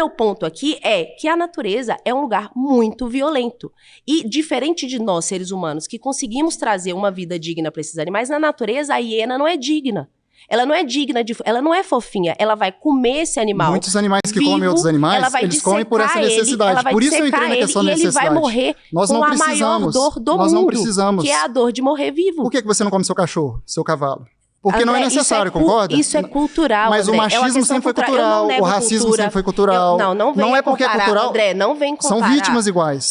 meu ponto aqui é que a natureza é um lugar muito violento. E diferente de nós, seres humanos, que conseguimos trazer uma vida digna para esses animais, na natureza a hiena não é digna. Ela não é digna de... Ela não é fofinha. Ela vai comer esse animal. Muitos animais que vivo, comem outros animais, eles comem por essa necessidade. Por isso eu entrei na questão da necessidade. E ele vai morrer com a maior dor do mundo. Nós não precisamos. Que é a dor de morrer vivo. Por que você não come seu cachorro, seu cavalo? Porque André, não é necessário, concorda? Isso é cultural, mas André. O machismo sempre foi cultural, o racismo sempre foi cultural. Não vem é porque comparar, é cultural. André, não vem comparar. São vítimas iguais.